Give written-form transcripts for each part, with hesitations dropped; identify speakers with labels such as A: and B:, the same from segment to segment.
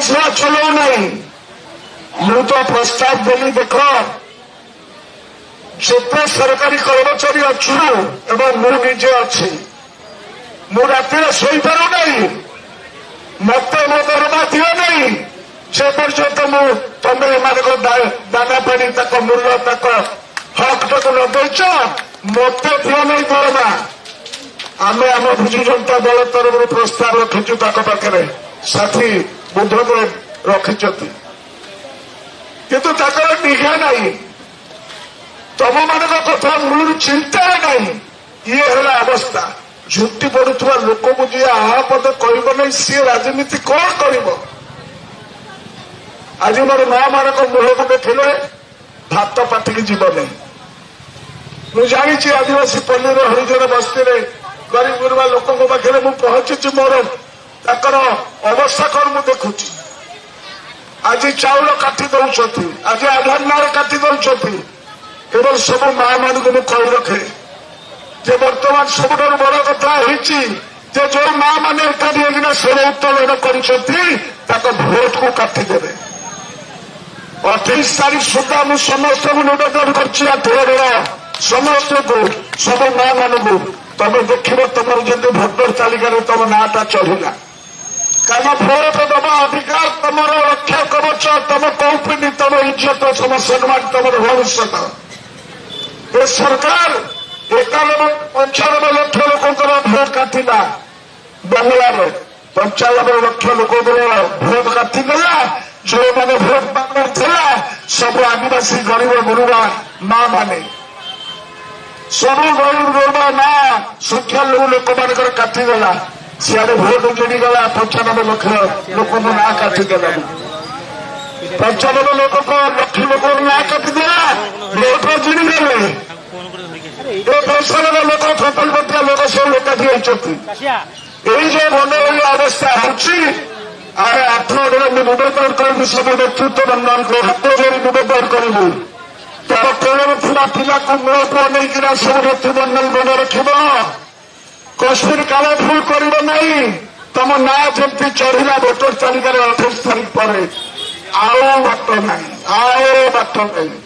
A: ପରିଷେବା ଚଲାଉ ନାହିଁ। ମୁଁ ତ ପ୍ରସ୍ତାବ ଦେଲି, ଦେଖ ଯେତେ ସରକାରୀ କର୍ମଚାରୀ ଅଛୁ ଏବଂ ମୁଁ ନିଜେ ଅଛି, ମୁଁ ରାତିରେ ଶୋଇପାରୁନାହିଁ, ମତେ ମୋ ଦରମା ଦିଅ ନାହିଁ। ସେ ପର୍ଯ୍ୟନ୍ତ ମୁଁ ତମେ ଏମାନଙ୍କ ଦାନା ପାଣି ତାଙ୍କ ମୂଲ୍ୟ ତାଙ୍କ ହକଟାକୁ ନ ଦେଇଛ, ମତେ ଦିଅ ନାହିଁ ଦରମା। ଆମେ ଆମ ବିଜୁ ଜନତା ଦଳ ତରଫରୁ ପ୍ରସ୍ତାବ ରଖିଛୁ ତାଙ୍କ ପାଖରେ, ସାଥୀ ବୁଦ୍ଧଦେବ ରଖିଛନ୍ତି, କିନ୍ତୁ ତାଙ୍କର ନିଘା ନାହିଁ, ତମମାନଙ୍କ କଥା ମୂଳରୁ ଚିନ୍ତାରେ ନାହିଁ। ଇଏ ହେଲା ଅବସ୍ଥା। ଝୁଟି ପଡୁଥିବା ଲୋକକୁ ଯିଏ ଆହା ପଦ କହିବ ନାହିଁ, ସିଏ ରାଜନୀତି କଣ କରିବ? ଆଜି ମୋର ମା ମାନଙ୍କ ମୁହଁକୁ ଦେଖିଲେ ଭାତ ପାଟିକି ଯିବ ନାହିଁ। ମୁଁ ଜାଣିଛି ଆଦିବାସୀ ପଲ୍ଲୀର ହରିଜନ ବସ୍ତିରେ ଗରିବ ଗୁରୁବା ଲୋକଙ୍କ ପାଖରେ ମୁଁ ପହଞ୍ଚିଛି, ମୋର ତାଙ୍କର ଅବସ୍ଥା କଣ ମୁଁ ଦେଖୁଛି। ଆଜି ଚାଉଳ କାଟି ଦଉଛନ୍ତି, ଆଜି ଆଧାର ନାଁରେ କାଟି ଦଉଛନ୍ତି। ଏବଂ ସବୁ ମା ମାନଙ୍କୁ ମୁଁ କହି ରଖେ ଯେ ବର୍ତ୍ତମାନ ସବୁଠାରୁ ବଡ କଥା ହେଇଛି ଯେ ଯୋଉ ମା ମାନେ ଏକାଠି ହେଇକିନା ସ୍ୱର ଉତ୍ତୋଳନ କରିଛନ୍ତି ତାଙ୍କ ଭୋଟକୁ କାଟିଦେବେ। 28 ତାରିଖ ସୁଦ୍ଧା ମୁଁ ସମସ୍ତଙ୍କୁ ନିବେଦନ କରିଛି, ଆଠଗଡ଼ର ସମସ୍ତଙ୍କୁ, ସବୁ ମା ମାନଙ୍କୁ, ତମେ ଦେଖିବ ତମର ଯେମିତି ଭୋଟର ତାଲିକାରେ ତମ ନାଁଟା ଚଢିଲା। କାରଣ ଭୋଟ ଦେବା ଅଧିକାର ତମର ରକ୍ଷା କବଚ, ତମ କୌପିନି, ତମ ଇଜ୍ଜତ, ତମ ସମ୍ମାନ, ତମର ଭବିଷ୍ୟତ। ଏ ସରକାର 95 ଲକ୍ଷ ଲୋକଙ୍କର ଭୋଟ କାଟିଲା। ବଙ୍ଗଳାରେ 95 ଲକ୍ଷ ଲୋକଙ୍କର ଭୋଟ କାଟିଦେଲା। ଯେଉଁମାନେ ଭୋଟ ପାଉନଥିଲା ସବୁ ଆଦିବାସୀ ଗରିବ ଗୁରୁବା ମା ମାନେ, ସବୁ ଗରିବ ଗୁରୁବା ମା ସଂଖ୍ୟାଲଘୁ ଲୋକମାନଙ୍କର କାଟିଦେଲା। ସିଆଡେ ଭୋଟ ଯୋଡ଼ିଗଲା 95 ଲକ୍ଷ ଲୋକଙ୍କ ନାଁ କାଟିଦେଲା। 95 ଲକ୍ଷ ଲୋକଙ୍କ ନାଁ କାଟିଦେଲା, ଭୋଟ ଯୋଡ଼ିଗଲେ। ଏ ଦେଶର ଲୋକ, ପ୍ରକଳ୍ପଟିଆ ଲୋକ ସବୁ ଏକାଠି ହେଇଛନ୍ତି। ଏଇ ଯୋଉ ମନୋରଞ୍ଜ ଅବସ୍ଥା ହଉଛି, ଆମେ ଆଠଗଡ଼ରେ ନିବେଦନ କରିବୁ, ସବୁ ନେତୃତ୍ୱ ମଣ୍ଡଳଙ୍କୁ ହାତ ଧରି ନିବେଦନ କରିବୁ, ତମ କୋଳରେ ଥିବା ପିଲାକୁ ମୂଳକୁ ଅନେଇକିନା ସବୁ ନେତୃମଣ୍ଡଳ ମନେ ରଖିବ। କଶ୍ମୀର କାଳ ଭୁଲ କରିବ ନାହିଁ। ତମ ନାଁ ଯେମିତି ଚଢିଲା ଭୋଟର ତାଲିକାରେ 28 ତାରିଖ ପରେ, ଆଉ ବାଟ ନାହିଁ, ଆଉ ବାଟ ନାହିଁ।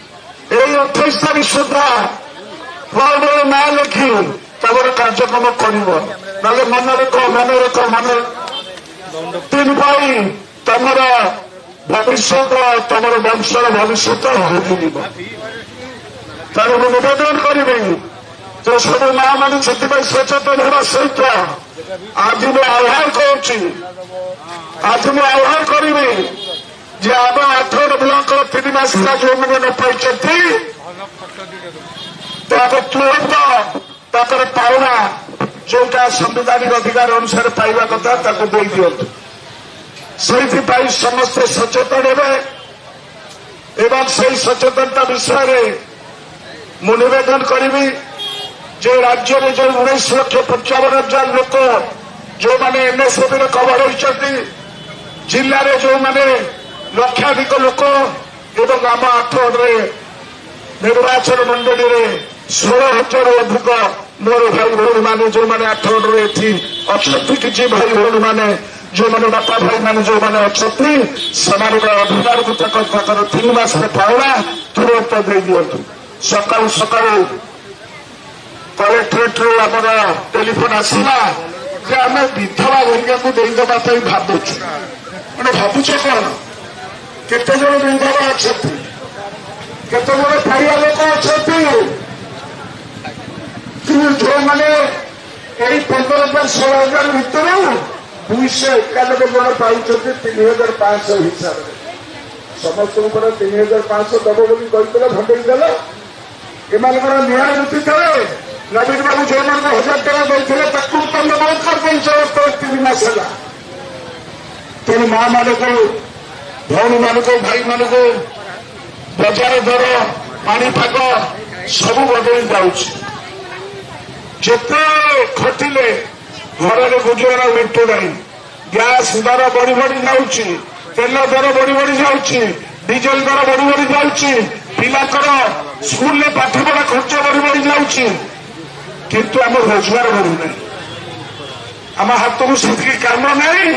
A: ଏଇ 28 ତାରିଖ ସୁଦ୍ଧା ଫର୍ମରେ ନାଁ ଲେଖି ତମର କାର୍ଯ୍ୟକ୍ରମ କରିବ। ନହେଲେ ମନେ ରଖ ତିନି ପାଇଁ ତମର ଭବିଷ୍ୟତ, ତମର ବଂଶର ଭବିଷ୍ୟତ ହଜିଯିବ। ତେଣୁ ମୁଁ ନିବେଦନ କରିବି ଯେ ସବୁ ମା ମାନେ ସେଥିପାଇଁ ସଚେତନ ହେବା ସହିତ ଆଜି ମୁଁ ଆହ୍ୱାନ କରୁଛି, ଆଜି ମୁଁ ଆହ୍ୱାନ କରିବି ଯେ ଆମ ଆଠଗଡ଼ ବ୍ଲକର 3 ମାସ ହେଲା ଯେଉଁମାନେ ନ ପାଇଛନ୍ତି ତାକୁ ତୁରନ୍ତ ତାଙ୍କର ପାଉଣା ଯୋଉଟା ସାମ୍ବିଧାନିକ ଅଧିକାର ଅନୁସାରେ ପାଇବା କଥା ତାକୁ ଦେଇ ଦିଅନ୍ତୁ। ସେଇଥିପାଇଁ ସମସ୍ତେ ସଚେତନ ହେବେ ଏବଂ ସେହି ସଚେତନତା ବିଷୟରେ ମୁଁ ନିବେଦନ କରିବି ଯେ ରାଜ୍ୟରେ ଯେଉଁ 19,55,000 ଲୋକ ଯେଉଁମାନେ ଏନ୍ଏସ୍ଏବିରେ କଭର ହୋଇଛନ୍ତି, ଜିଲ୍ଲାରେ ଯେଉଁମାନେ ଲକ୍ଷାଧିକ ଲୋକ ଏବଂ ଆମ ଆଠଗଡ଼ରେ ନିର୍ବାଚନ ମଣ୍ଡଳୀରେ 16,000 ଅଧିକ ମୋର ଭାଇ ଭଉଣୀ ମାନେ ଯେଉଁମାନେ ଆଠଗଡ଼ରେ ଏଠି ଅଛନ୍ତି, କିଛି ଭାଇ ଭଉଣୀ ମାନେ ଯେଉଁମାନେ ବାପା ଭାଇ ମାନେ ଯେଉଁମାନେ ଅଛନ୍ତି, ସେମାନଙ୍କ ଅଧିକାରକୁ ତାଙ୍କର 3 ମାସରେ ପାଉଣା ତୁରନ୍ତ ଦେଇ ଦିଅନ୍ତୁ। ସକାଳୁ ସକାଳୁ କଲେକ୍ଟରେଟ୍ରୁ ଆମର ଟେଲିଫୋନ ଆସିଲା ଯେ ଆମେ ବିଧବା ଭୂମିକାକୁ ଦେଇଦେବା ପାଇଁ ଭାବୁଛୁ। ମାନେ ଭାବୁଛ କଣ? କେତେ ଜଣ ବିଧବା ଅଛନ୍ତି, କେତେ ଜଣ ପରିବା ଲୋକ ଅଛନ୍ତି, ଯେଉଁମାନେ ଏଇ 15,000-16,000 ଭିତରୁ 291 ଜଣ ପାଉଛନ୍ତି 3,500 ହିସାବରେ। ସମସ୍ତଙ୍କୁ ପରେ 3,500 ଦବ ବୋଲି କହିଥିଲେ, ଭଣ୍ଡେଇ ଦେଲ। ଏମାନଙ୍କର ନିଆଁ ବୃତ୍ତି ଥିଲେ। ନବୀନ ବାବୁ ଯେଉଁମାନଙ୍କୁ 1,000 ଟଙ୍କା ଦେଇଥିଲେ ତାକୁ ତମେ ବନ୍ଦ କରିଦେଇଛ 3 ମାସ ହେଲା। ତେଣୁ ମା ମାନଙ୍କୁ, ଭଉଣୀ ମାନଙ୍କୁ, ଭାଇ ମାନଙ୍କୁ ବଜାର ଦର, ପାଣିପାଗ ସବୁ ବଦଳି ଯାଉଛି। ଯେତେ ଖଟିଲେ ଘରରେ ଗୁଜୁରାଣ ମେଣ୍ଟୁ ନାହିଁ। ଗ୍ୟାସ ଦର ବଢି ବଢି ଯାଉଛି, ତେଲ ଦର ବଢି ବଢି ଯାଉଛି, ଡିଜେଲ ଦର ବଢି ବଢି ଯାଉଛି, ପିଲାଙ୍କର ସ୍କୁଲରେ ପାଠପଢା ଖର୍ଚ୍ଚ ବଢି ବଢି ଯାଉଛି, କିନ୍ତୁ ଆମ ରୋଜଗାର ବଢୁନାହିଁ। ଆମ ହାତକୁ ସେତିକି କାମ ନାହିଁ,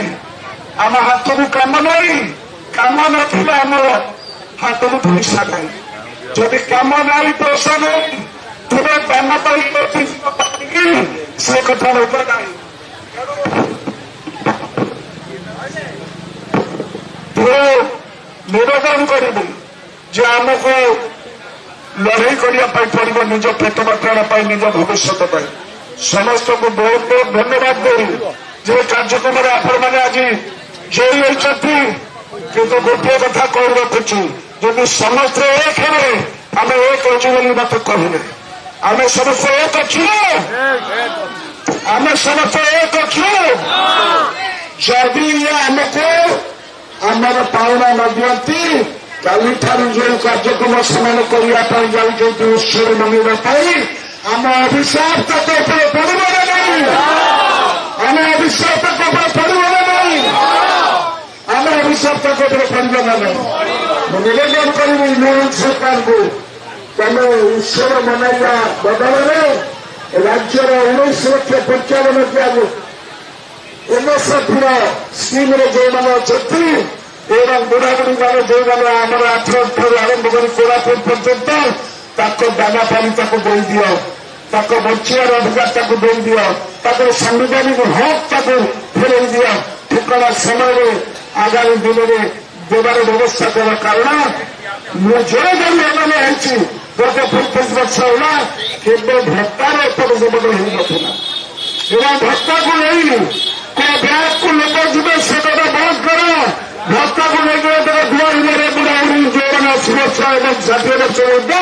A: ଆମ ହାତକୁ କାମ ନାହିଁ। কাମ ନଥିଲେ ଆମର ହାତରୁ ପଇସା ନାହିଁ ଯଦି କାମ ନାହିଁ ପଇସା ନାହିଁ ତୁମେ ଦାନ ପାଇକି ସେ କଥା ରୂପ ନାହିଁ ନିବେଦନ କରିବି ଯେ ଆମକୁ ଲଢ଼େଇ କରିବା ପାଇଁ ପଡିବ ନିଜ ପେଟ ପାଟଣା ପାଇଁ ନିଜ ଭବିଷ୍ୟତ ପାଇଁ ସମସ୍ତଙ୍କୁ ବହୁତ ବହୁତ ଧନ୍ୟବାଦ ଦେଇ ଯେ କାର୍ଯ୍ୟକ୍ରମରେ ଆପଣମାନେ ଆଜି ଜୟୀ ହୋଇଛନ୍ତି କିନ୍ତୁ ଗୋଟିଏ କଥା କହି ରଖୁଛୁ ଯଦି ସମସ୍ତେ ଏକ ହେବେ ଆମେ ଏକ ଅଛୁ ବୋଲି ମତେ କହିଲେ ଆମେ ସମସ୍ତେ ଏକ ଅଛୁ ଆମେ ସମସ୍ତେ ଏକ ଅଛୁ ଯଦି ଆମକୁ ଆମର ପାଉଣା ନ ଦିଅନ୍ତି କାଲିଠାରୁ ଯେଉଁ କାର୍ଯ୍ୟକ୍ରମ ସେମାନେ କରିବା ପାଇଁ ଯାଉଛନ୍ତି ଉତ୍ସବ ମନେଇବା ପାଇଁ ଆମ ଅଭିଶାପ ତାଙ୍କ ଉପରେ ପଡ଼ିବ ନା ନାହିଁ ଆମ ଅଭିଶାପ ତାଙ୍କ ଉପରେ ପଡ଼ିବ ନା ନାହିଁ ଆମ ଅଭିଶାପ ତାଙ୍କ ଉପରେ ପଡ଼ିବ ନା ନାହିଁ ମୁଁ ନିବେଦନ କରିବି ମୋହନ ସରକାରଙ୍କୁ ତମେ ଉତ୍ସବ ମନାଇବା ବଦଳରେ ରାଜ୍ୟର 19,95,000 ଏନ୍ଏସ୍ଏଫ୍ର ସ୍କିମ୍ରେ ଯେଉଁମାନେ ଅଛନ୍ତି ଏବଂ ବୁଢ଼ାବୁଢ଼ୀ ମାନେ ଯେଉଁମାନେ ଆମର ଆଠରୁ ଆରମ୍ଭ କରି କୋରାପୁଟ ପର୍ଯ୍ୟନ୍ତ ତାଙ୍କ ଦାନା ପାଣି ତାକୁ ଦେଇଦିଅ ତାକୁ ବଞ୍ଚିବାର ଅଧିକାର ତାକୁ ଦେଇଦିଅ ତାଙ୍କର ସାମ୍ବିଧାନିକ ହକ୍ ତାକୁ ଫେରାଇ ଦିଅ ଠିକଣା ସମୟରେ ଆଗାମୀ ଦିନରେ ଦେବାର ବ୍ୟବସ୍ଥା କର କାରଣ ମୁଁ ଯେଉଁ ଗାଡ଼ି ଏମାନେ ହେଇଛି ଗତ 35 ବର୍ଷ ହେଲା କେବେ ଭତ୍ତାର ଏପଟ ସେପଟ ହେଇନଥିଲା ଏବଂ ଭତ୍ତାକୁ ନେଇ କୋଉ ବ୍ୟାଙ୍କକୁ ଲୋକ ଯିବେ ସେଟା ବନ୍ଦ କର ଭତ୍ତାକୁ ନେଇକି ଦୁଆରିରେ ବୁଢ଼ାବୁଢ଼ୀ ଯେଉଁମାନେ 80 ବର୍ଷ ଏବଂ 60 ବର୍ଷ ମଧ୍ୟ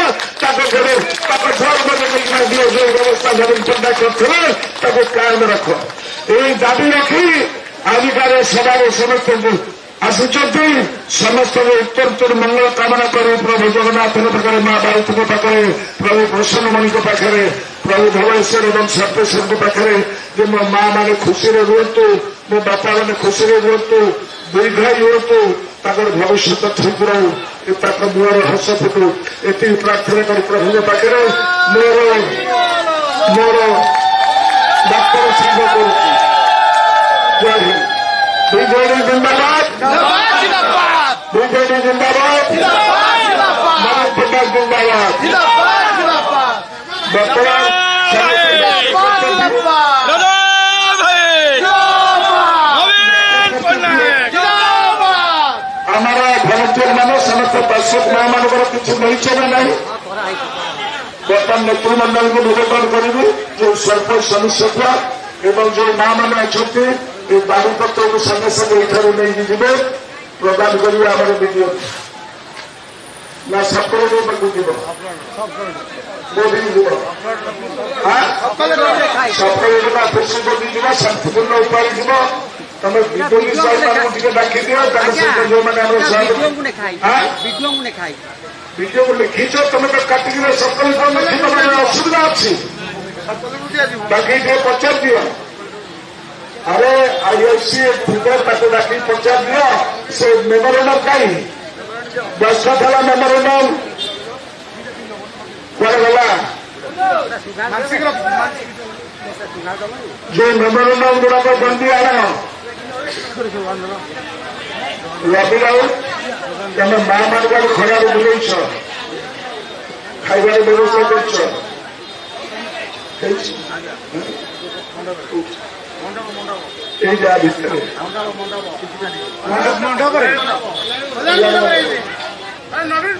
A: ତାଙ୍କ ଘରେ ତାଙ୍କ ଘର ନେଇକିନା ଦିଅ ଯେଉଁ ବ୍ୟବସ୍ଥା ନବୀନ ପଟ୍ଟନାୟକ କରିଥିଲେ ତାକୁ କାୟମ ରଖ ଏହି ଦାବି ରଖି ଆଜିକାର ସଭାରେ ସମସ୍ତଙ୍କୁ ଆସିଛନ୍ତି ସମସ୍ତଙ୍କୁ ଉତ୍ତର ମଙ୍ଗଳ କାମନା କରି ପ୍ରଭୁ ଜଗନ୍ନାଥଙ୍କ ପାଖରେ ମା ଭାରତୀଙ୍କ ପାଖରେ ପ୍ରଭୁ ପ୍ରସନ୍ନମଣିଙ୍କ ପାଖରେ ପ୍ରଭୁ ଧବଳେଶ୍ୱର ଏବଂ ସର୍ବେଶ୍ୱରଙ୍କ ପାଖରେ ଯେ ମୋ ମା ମାନେ ଖୁସିରେ ରୁହନ୍ତୁ ମୋ ବାପା ମାନେ ଖୁସିରେ ରୁହନ୍ତୁ ଦୀର୍ଘାୟୁ ହୁଅନ୍ତୁ ତାଙ୍କର ଭବିଷ୍ୟତ ଠିକ ରହୁ ତାଙ୍କ ମୁହଁର ହସ ଫୁଟୁ ଏତିକି ପ୍ରାର୍ଥନା କରି ପ୍ରଭୁଙ୍କ ପାଖରେ ମୋର ଡାକ୍ତର ସଂଘ କରୁଛି ଜୟ ହିନ୍ଦ ବିଜେଡି ଜିନ୍ଦାବାଦ ବିଜେଡି ଜିନ୍ଦାବାଦ ନବୀନ ପଟ୍ଟନାୟକ ଜିନ୍ଦାବାଦ ବର୍ତ୍ତମାନ ଆମର ଭଲଣ୍ଟିୟର ମାନେ ସମସ୍ତ ଦର୍ଶକ ମା ମାନଙ୍କର କିଛି ମିଳିଛି ନା ନାହିଁ ବର୍ତ୍ତମାନ ନେତୃମଣ୍ଡଳଙ୍କୁ ନିବେଦନ କରିବି ଯେଉଁ ସରପଞ୍ଚ ସଦସ୍ୟ ଏବଂ ଯେଉଁ ମା ମାନେ ଅଛନ୍ତି ଏ ବାରୁପତ୍ରକୁ ସାଙ୍ଗେ ସାଙ୍ଗେ ଏଠାରୁ ନେଇକି ଯିବେ ପ୍ରଦାନ କରିବେ ଆମର ବିଡିଓ ନା ସକାଳେ ପାଖକୁ ଯିବ କୋଉଠିକି ଯିବ ସକାଳେ ଯିବା ପେଶୀ ଯିବ ଶାନ୍ତିପୂର୍ଣ୍ଣ ଉପାୟ ଯିବ ତମେ ବିଜେପି ସାହିମାନଙ୍କୁ ଟିକେ ଡାକିଦିଅ ତାଙ୍କ ସହିତ ଯୋଉମାନେ ଆମର ଭିଡିଓକୁ ଲେଖିଛ ତମେ ତ କାଟିକିନା ସକାଳେ ଲେଖିବ ମାନେ ଅସୁବିଧା ଅଛି ବାକି ଟିକେ ପଚାରି ଦିଅ अरे आईआईसी फिगर ताको डाकी पचार दिया से मेमोरेंडम कहीं दस था मेमोरेंडम गला जो मेमोरेंडम गुड़ाक बंदी आना रवि राउत तमें माँ मान खराब बुलेछ खाइबार व्यवस्था कर এই যা ভিতরে নবীন